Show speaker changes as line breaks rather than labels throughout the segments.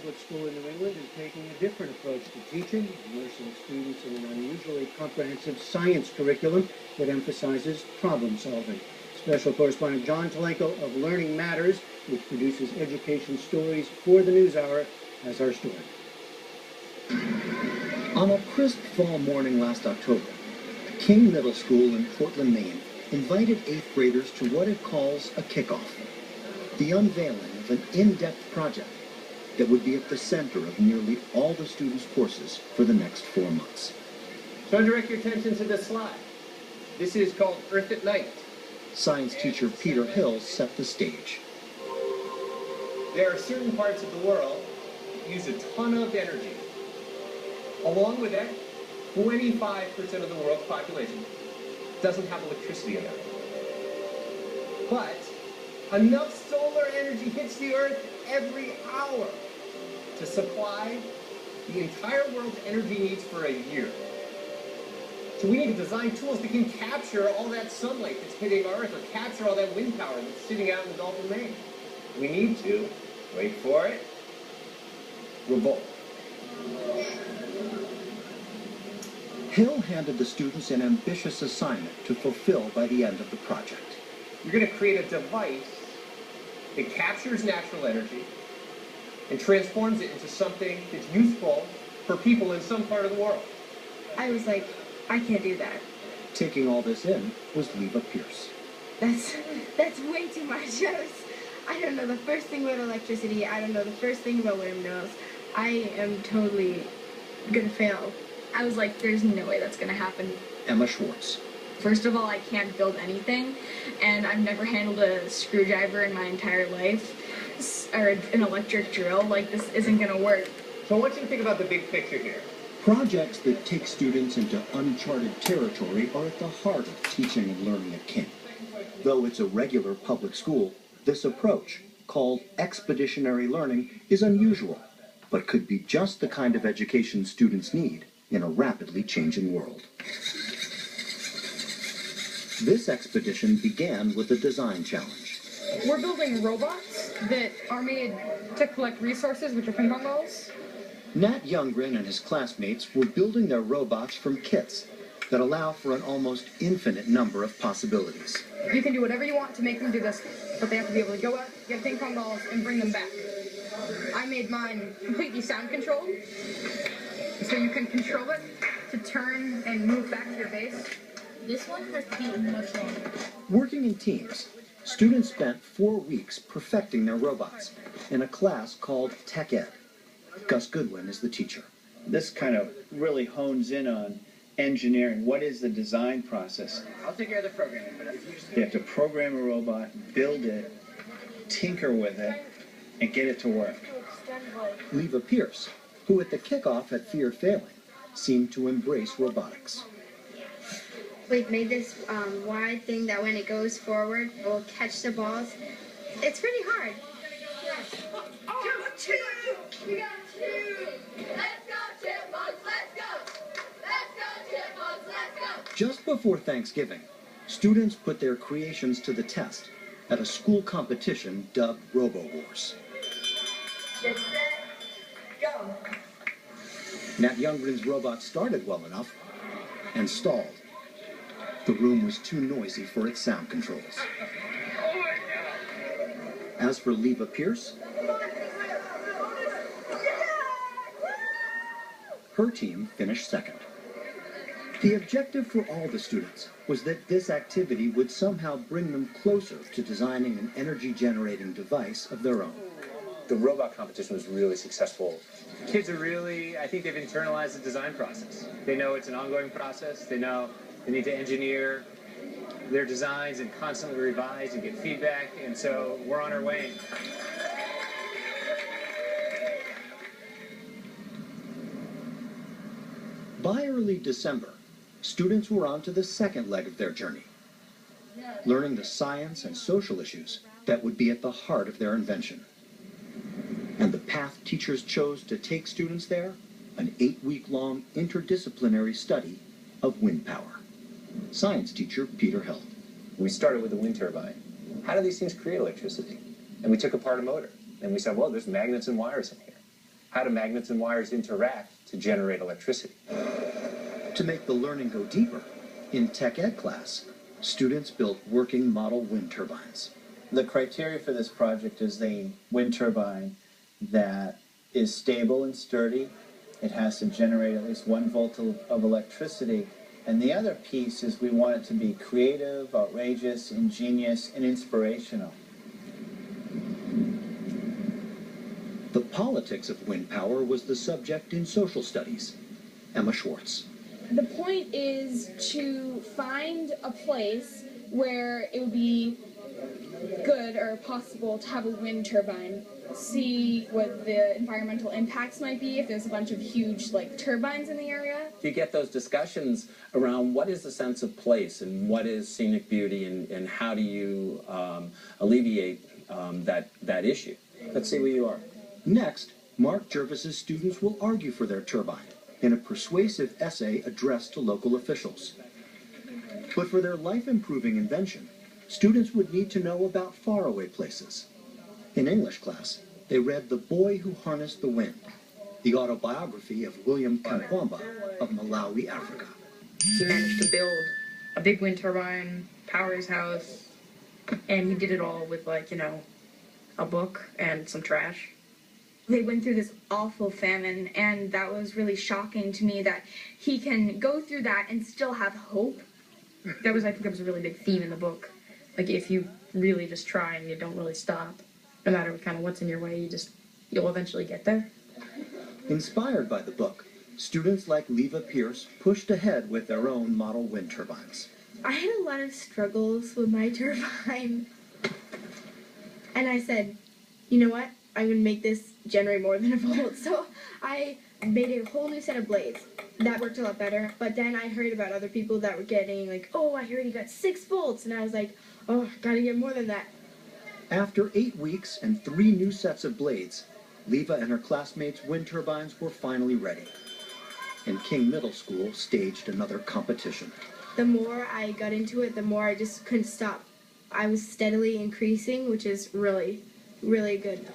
public school in New England is taking a different approach to teaching, immersing students in an unusually comprehensive science curriculum that emphasizes problem solving. Special correspondent John Talenko of Learning Matters, which produces education stories for the NewsHour, has our story.
On a crisp fall morning last October, King Middle School in Portland, Maine, invited 8th graders to what it calls a kickoff, the unveiling of an in-depth project that would be at the center of nearly all the students' courses for the next 4 months.
So direct your attention to this slide. This is called Earth at Night.
Science teacher Peter Hill set the stage.
There are certain parts of the world that use a ton of energy. Along with that, 25% of the world's population doesn't have electricity enough. But enough solar energy hits the Earth every hour to supply the entire world's energy needs for a year. So we need to design tools that can capture all that sunlight that's hitting our Earth, or capture all that wind power that's sitting out in the Gulf of Maine. We need to, wait for it, revolt.
Hill handed the students an ambitious assignment to fulfill by the end of the project.
You're going to create a device that captures natural energy and transforms it into something that's useful for people in some part of the world.
I was like, I can't do that.
Taking all this in was Leva Pierce.
That's way too much. I don't know the first thing about electricity. I don't know the first thing about windmills. I am totally gonna fail. I was like, there's no way that's gonna happen.
Emma Schwartz.
First of all, I can't build anything, and I've never handled a screwdriver in my entire life, or an electric drill. Like, this isn't gonna work.
So I want you to think about the big picture here.
Projects that take students into uncharted territory are at the heart of teaching and learning at King. Though it's a regular public school, this approach, called expeditionary learning, is unusual, but could be just the kind of education students need in a rapidly changing world. This expedition began with a design challenge.
We're building robots that are made to collect resources, which are ping pong balls.
Nat Youngren and his classmates were building their robots from kits that allow for an almost infinite number of possibilities.
You can do whatever you want to make them do this, but they have to be able to go out, get ping pong balls, and bring them back. I made mine completely sound controlled, so you can control it to turn and move back to your base.
This one has to be much longer.
Working in teams, students spent 4 weeks perfecting their robots in a class called Tech Ed. Gus Goodwin is the teacher.
This kind of really hones in on engineering. What is the design process?
I'll take care of the programming, but
You have to program a robot, build it, tinker with it, and get it to work.
Leva Pierce, who at the kickoff had feared failing, seemed to embrace robotics.
We've made this wide thing that when it goes forward, it will catch the balls. It's pretty hard.
We got two. Let's go, chipmunks, let's go. Let's go, chipmunks, let's go.
Just before Thanksgiving, students put their creations to the test at a school competition dubbed Robo-Wars.
Get set, go.
Nat Youngren's robot started well enough and stalled. The room was too noisy for its sound controls. As for Leva Pierce, her team finished second. The objective for all the students was that this activity would somehow bring them closer to designing an energy-generating device of their own.
the robot competition was really successful. Kids are really, I think they've internalized the design process. They know it's an ongoing process. They know they need to engineer their designs and constantly revise and get feedback, and so we're on our way.
By early December, students were on to the second leg of their journey, learning the science and social issues that would be at the heart of their invention. And the path teachers chose to take students there, an 8-week-long interdisciplinary study of wind power. Science teacher Peter Hill.
We started with a wind turbine. How do these things create electricity? And we took apart a motor. And we said, well, there's magnets and wires in here. How do magnets and wires interact to generate electricity?
To make the learning go deeper, in Tech Ed class, students built working model wind turbines.
The criteria for this project is a wind turbine that is stable and sturdy. It has to generate at least 1 volt of electricity. And the other piece is we want it to be creative, outrageous, ingenious, and inspirational.
The politics of wind power was the subject in social studies. Emma Schwartz.
The point is to find a place where it would be good or possible to have a wind turbine. See what the environmental impacts might be if there's a bunch of huge turbines in the area.
You get those discussions around what is the sense of place and what is scenic beauty and how do you alleviate that issue.
Let's see where you are.
Next, Mark Jervis's students will argue for their turbine in a persuasive essay addressed to local officials. But for their life-improving invention, students would need to know about faraway places. In English class, they read The Boy Who Harnessed the Wind, the autobiography of William Kamkwamba of Malawi, Africa.
He managed to build a big wind turbine, power his house, and he did it all with a book and some trash.
They went through this awful famine, and that was really shocking to me that he can go through that and still have hope.
I think that was a really big theme in the book. If you really just try and you don't really stop, no matter what's in your way, you'll eventually get there.
Inspired by the book, students like Leva Pierce pushed ahead with their own model wind turbines.
I had a lot of struggles with my turbine, and I said, you know what? I'm going to make this generate more than a volt. So I made a whole new set of blades. That worked a lot better. But then I heard about other people that were getting oh, I heard you got 6 volts. And I was like, oh, gotta get more than that.
After 8 weeks and 3 new sets of blades, Leva and her classmates' wind turbines were finally ready. And King Middle School staged another competition.
The more I got into it, the more I just couldn't stop. I was steadily increasing, which is really, really good.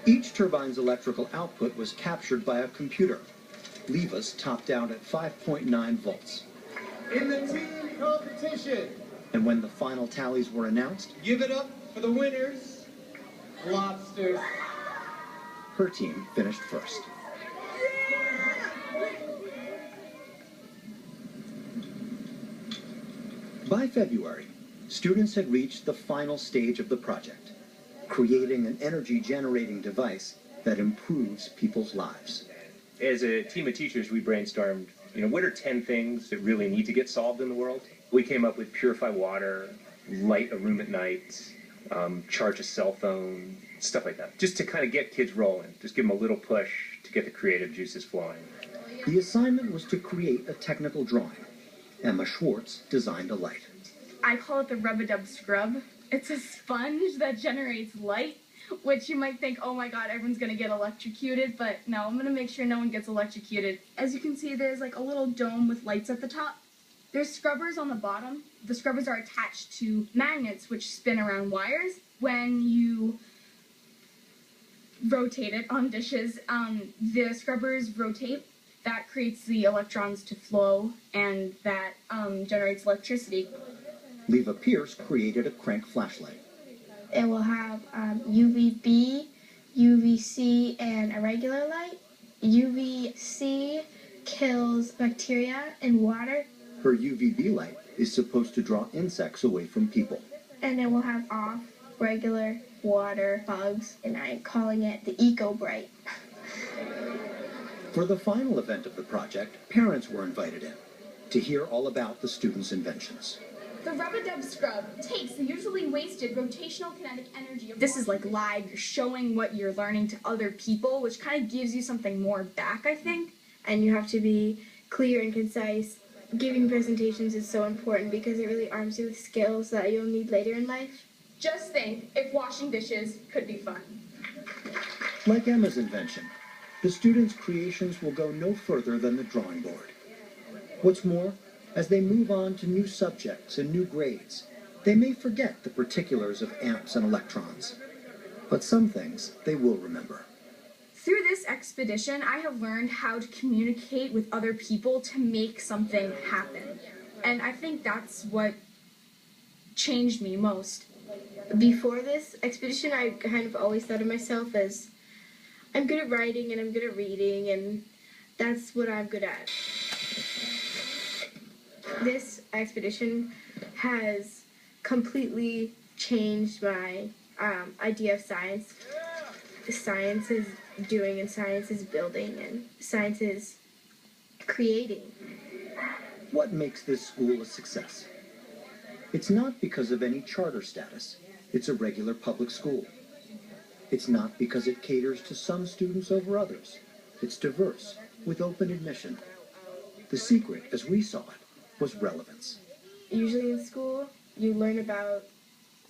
Each turbine's electrical output was captured by a computer. Leva's topped out at 5.9 volts.
In the team competition,
And when the final tallies were announced,
give it up for the winners, Lobsters.
her team finished first. By February, students had reached the final stage of the project, creating an energy-generating device that improves people's lives.
As a team of teachers, we brainstormed, what are 10 things that really need to get solved in the world? We came up with purify water, light a room at night, charge a cell phone, stuff like that. Just to kind of get kids rolling, just give them a little push to get the creative juices flowing.
The assignment was to create a technical drawing. Emma Schwartz designed a light.
I call it the rub-a-dub scrub. It's a sponge that generates light, which you might think, oh my god, everyone's gonna get electrocuted, but no, I'm gonna make sure no one gets electrocuted. As you can see, there's a little dome with lights at the top. There's scrubbers on the bottom. The scrubbers are attached to magnets which spin around wires. When you rotate it on dishes, the scrubbers rotate. That creates the electrons to flow, and that generates electricity.
Leva Pierce created a crank flashlight.
It will have UVB, UVC, and a regular light. UVC kills bacteria in water.
Her UVB light is supposed to draw insects away from people.
And it will have off, regular, water, bugs, and I'm calling it the Eco Bright.
For the final event of the project, parents were invited in to hear all about the students' inventions.
The rub-a-dub scrub takes the usually wasted rotational kinetic energy. This is live. You're showing what you're learning to other people, which kind of gives you something more back, I think.
And you have to be clear and concise. Giving presentations is so important because it really arms you with skills that you'll need later in life.
Just think if washing dishes could be fun.
Like Emma's invention, the students' creations will go no further than the drawing board. What's more, as they move on to new subjects and new grades, they may forget the particulars of amps and electrons. But some things they will remember.
Through this expedition, I have learned how to communicate with other people to make something happen. And I think that's what changed me most.
Before this expedition, I kind of always thought of myself as I'm good at writing and I'm good at reading, and that's what I'm good at. This expedition has completely changed my idea of science. Science is doing, and science is building, and science is creating.
What makes this school a success? It's not because of any charter status. It's a regular public school. It's not because it caters to some students over others. It's diverse, with open admission. The secret, as we saw it, was relevance.
Usually in school, you learn about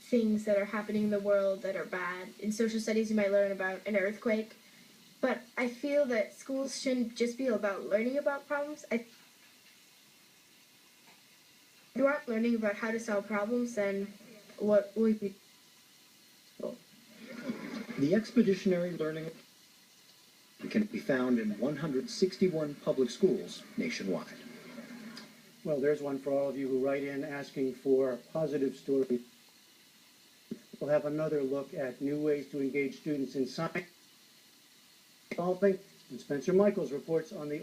things that are happening in the world that are bad. In social studies, you might learn about an earthquake. But I feel that schools shouldn't just be about learning about problems. If you aren't learning about how to solve problems, then what will you be?
The expeditionary learning can be found in 161 public schools nationwide.
Well, there's one for all of you who write in asking for positive stories. We'll have another look at new ways to engage students in science solving, and Spencer Michaels reports on the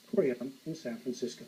Aquarium in San Francisco.